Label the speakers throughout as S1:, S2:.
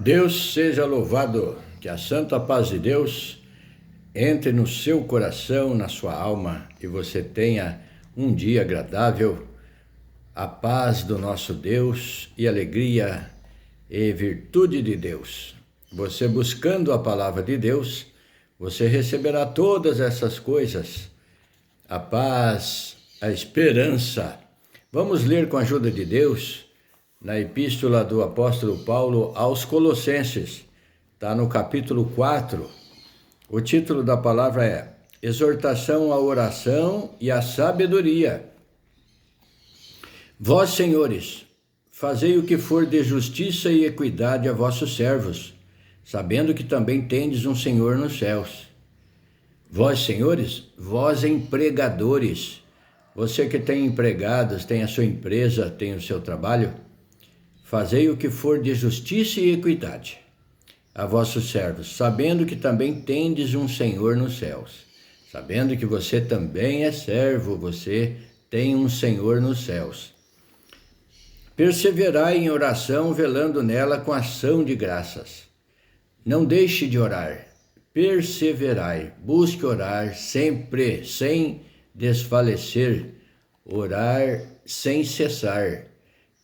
S1: Deus seja louvado, que a santa paz de Deus entre no seu coração, na sua alma, e você tenha um dia agradável, a paz do nosso Deus e alegria e virtude de Deus. Você buscando a palavra de Deus, você receberá todas essas coisas, a paz, a esperança. Vamos ler com a ajuda de Deus na epístola do apóstolo Paulo aos Colossenses, está no capítulo 4. O título da palavra é Exortação à Oração e à Sabedoria. Vós, senhores, fazei o que for de justiça e equidade a vossos servos, sabendo que também tendes um Senhor nos céus. Vós, senhores, vós empregadores, você que tem empregados, tem a sua empresa, tem o seu trabalho, fazei o que for de justiça e equidade a vossos servos, sabendo que também tendes um Senhor nos céus. Sabendo que você também é servo, você tem um Senhor nos céus. Perseverai em oração, velando nela com ação de graças. Não deixe de orar. Perseverai, busque orar sempre, sem desfalecer, orar sem cessar,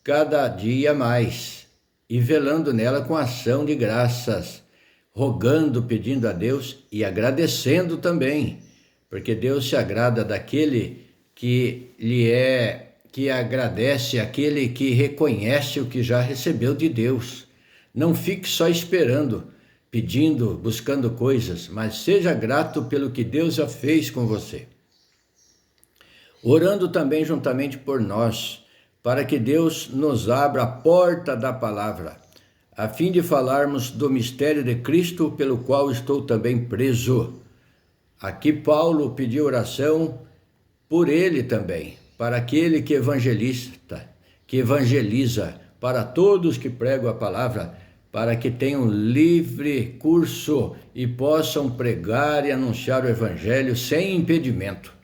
S1: cada dia mais, e velando nela com ação de graças, rogando, pedindo a Deus e agradecendo também, porque Deus se agrada daquele que que agradece, aquele que reconhece o que já recebeu de Deus. Não fique só esperando, pedindo, buscando coisas, mas seja grato pelo que Deus já fez com você. Orando também juntamente por nós, para que Deus nos abra a porta da palavra, a fim de falarmos do mistério de Cristo, pelo qual estou também preso. Aqui Paulo pediu oração por ele também, para aquele que evangeliza, para todos que pregam a palavra, para que tenham livre curso e possam pregar e anunciar o evangelho sem impedimento.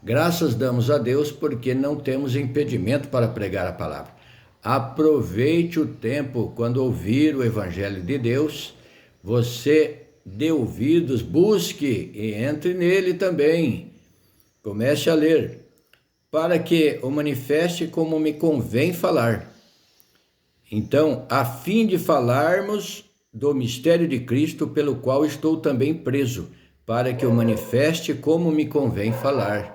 S1: Graças damos a Deus porque não temos impedimento para pregar a palavra. Aproveite o tempo quando ouvir o Evangelho de Deus, você dê ouvidos, busque e entre nele também. Comece a ler, para que o manifeste como me convém falar. Então, a fim de falarmos do mistério de Cristo, pelo qual estou também preso, para que o manifeste como me convém falar.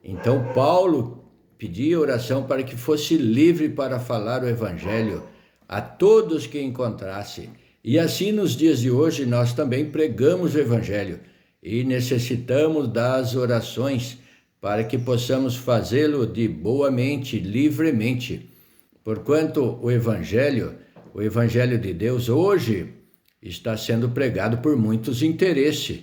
S1: Então Paulo pedia oração para que fosse livre para falar o evangelho a todos que encontrasse. E assim nos dias de hoje nós também pregamos o evangelho e necessitamos das orações para que possamos fazê-lo de boa mente, livremente. Porquanto o evangelho de Deus hoje está sendo pregado por muitos interesses,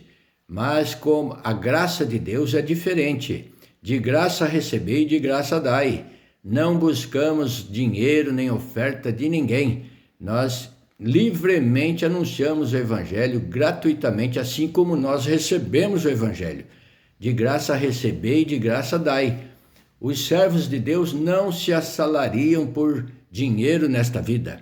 S1: mas como a graça de Deus é diferente. De graça recebei, de graça dai. Não buscamos dinheiro nem oferta de ninguém. Nós livremente anunciamos o evangelho gratuitamente, assim como nós recebemos o evangelho. De graça recebei, de graça dai. Os servos de Deus não se assalariam por dinheiro nesta vida,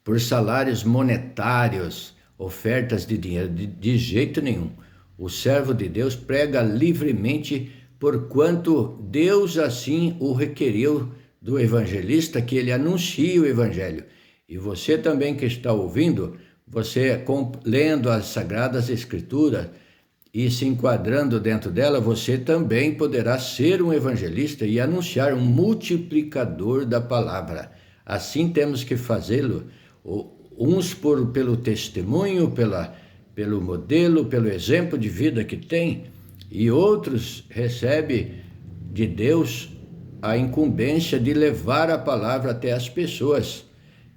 S1: por salários monetários, ofertas de dinheiro, de jeito nenhum. O servo de Deus prega livremente, porquanto Deus assim o requeriu do evangelista, que ele anuncie o evangelho. E você também que está ouvindo, você lendo as Sagradas Escrituras e se enquadrando dentro dela, você também poderá ser um evangelista e anunciar um multiplicador da palavra. Assim temos que fazê-lo, uns pelo testemunho, pelo modelo, pelo exemplo de vida que tem, e outros recebem de Deus a incumbência de levar a palavra até as pessoas.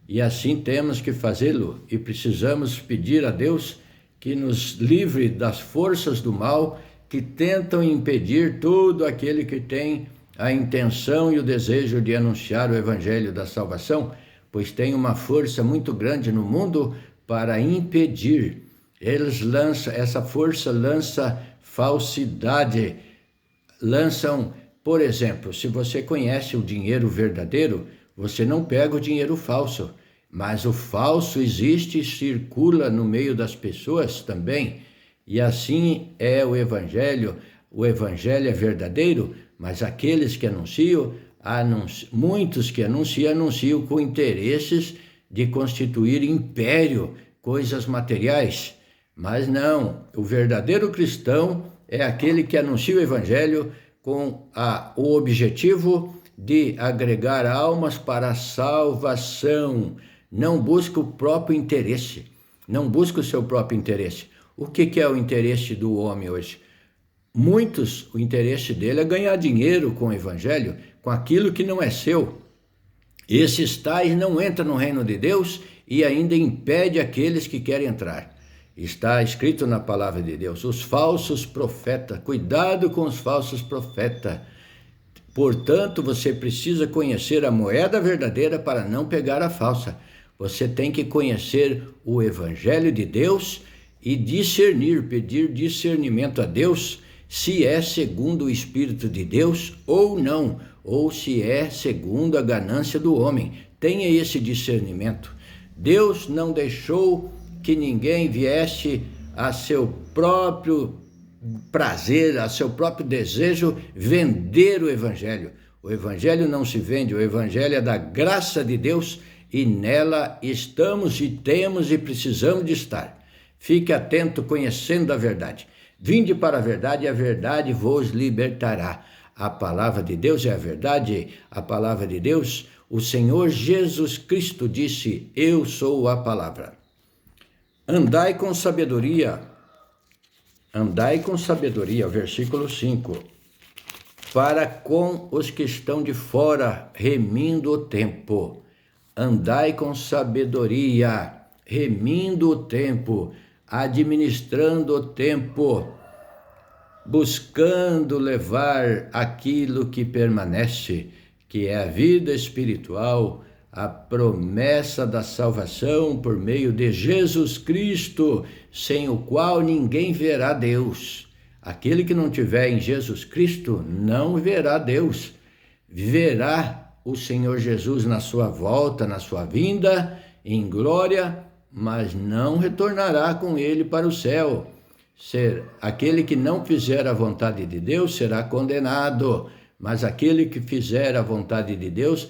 S1: E assim temos que fazê-lo e precisamos pedir a Deus que nos livre das forças do mal que tentam impedir todo aquele que tem a intenção e o desejo de anunciar o evangelho da salvação, pois tem uma força muito grande no mundo para impedir. Essa força lança falsidade, lançam, por exemplo, se você conhece o dinheiro verdadeiro, você não pega o dinheiro falso, mas o falso existe e circula no meio das pessoas também. E assim é o Evangelho. O Evangelho é verdadeiro, mas aqueles que anunciam, muitos que anunciam com interesses de constituir império, coisas materiais. Mas não, o verdadeiro cristão é aquele que anuncia o Evangelho com o objetivo de agregar almas para a salvação. Não busca o próprio interesse, não busca o seu próprio interesse. O que é o interesse do homem hoje? Muitos, o interesse dele é ganhar dinheiro com o Evangelho, com aquilo que não é seu. Esses tais não entram no reino de Deus e ainda impede aqueles que querem entrar. Está escrito na palavra de Deus, os falsos profetas, cuidado com os falsos profetas. Portanto, você precisa conhecer a moeda verdadeira para não pegar a falsa. Você tem que conhecer o Evangelho de Deus e discernir, pedir discernimento a Deus, se é segundo o Espírito de Deus ou não, ou se é segundo a ganância do homem. Tenha esse discernimento. Deus não deixou que ninguém viesse a seu próprio prazer, a seu próprio desejo, vender o Evangelho. O Evangelho não se vende, o Evangelho é da graça de Deus e nela estamos e temos e precisamos de estar. Fique atento, conhecendo a verdade. Vinde para a verdade e a verdade vos libertará. A palavra de Deus é a verdade, a palavra de Deus, o Senhor Jesus Cristo disse, eu sou a palavra. Andai com sabedoria, versículo 5, para com os que estão de fora, remindo o tempo. Andai com sabedoria, remindo o tempo, administrando o tempo, buscando levar aquilo que permanece, que é a vida espiritual, a promessa da salvação por meio de Jesus Cristo, sem o qual ninguém verá Deus. Aquele que não tiver em Jesus Cristo não verá Deus. Verá o Senhor Jesus na sua volta, na sua vinda, em glória, mas não retornará com ele para o céu. Aquele que não fizer a vontade de Deus será condenado, mas aquele que fizer a vontade de Deus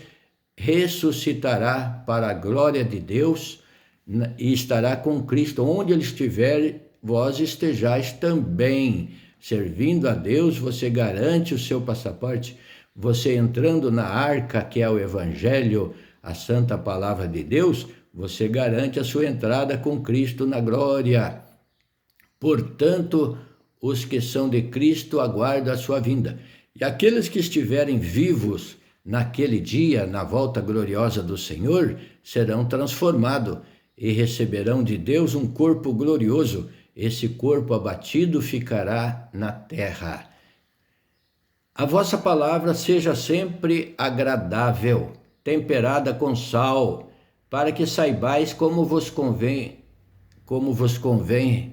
S1: ressuscitará para a glória de Deus e estará com Cristo. Onde ele estiver, vós estejais também. Servindo a Deus, você garante o seu passaporte. Você entrando na arca, que é o Evangelho, a santa palavra de Deus, você garante a sua entrada com Cristo na glória. Portanto, os que são de Cristo aguardam a sua vinda. E aqueles que estiverem vivos naquele dia, na volta gloriosa do Senhor, serão transformados e receberão de Deus um corpo glorioso. Esse corpo abatido ficará na terra. A vossa palavra seja sempre agradável, temperada com sal, para que saibais como vos convém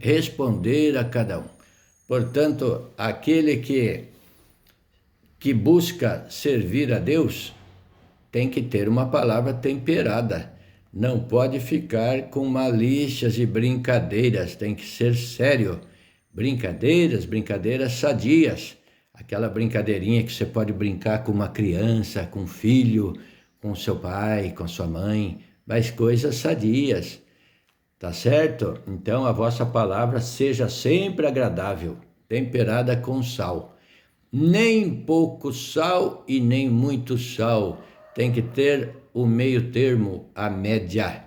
S1: responder a cada um. Portanto, aquele que busca servir a Deus tem que ter uma palavra temperada. Não pode ficar com malícias e brincadeiras, tem que ser sério. Brincadeiras sadias. Aquela brincadeirinha que você pode brincar com uma criança, com um filho, com seu pai, com sua mãe, mas coisas sadias. Tá certo? Então a vossa palavra seja sempre agradável, temperada com sal. Nem pouco sal e nem muito sal. Tem que ter o meio termo, a média.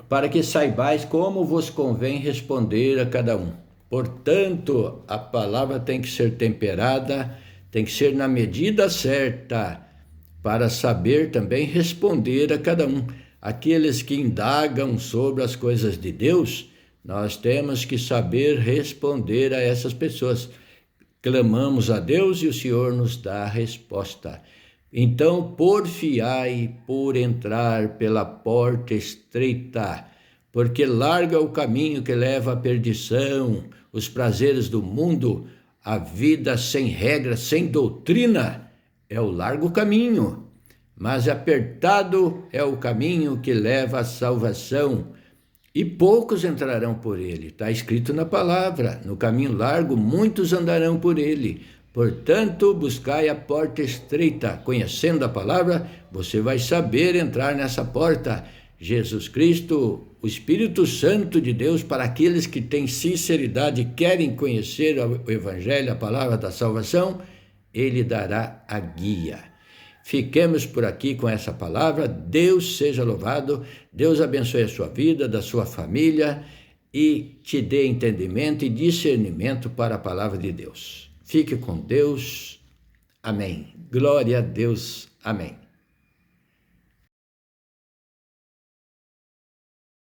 S1: Para que saibais como vos convém responder a cada um. Portanto, a palavra tem que ser temperada, tem que ser na medida certa, para saber também responder a cada um. Aqueles que indagam sobre as coisas de Deus, nós temos que saber responder a essas pessoas. Clamamos a Deus e o Senhor nos dá a resposta. Então, porfiai por entrar pela porta estreita, porque largo é o caminho que leva à perdição, os prazeres do mundo, a vida sem regra, sem doutrina, é o largo caminho. mas apertado é o caminho que leva à salvação, e poucos entrarão por ele. Está escrito na palavra: no caminho largo muitos andarão por ele. Portanto, buscai a porta estreita. Conhecendo a palavra, você vai saber entrar nessa porta. Jesus Cristo, o Espírito Santo de Deus, para aqueles que têm sinceridade e querem conhecer o Evangelho, a palavra da salvação, ele dará a guia. Fiquemos por aqui com essa palavra. Deus seja louvado. Deus abençoe a sua vida, da sua família e te dê entendimento e discernimento para a palavra de Deus. Fique com Deus. Amém. Glória a Deus. Amém.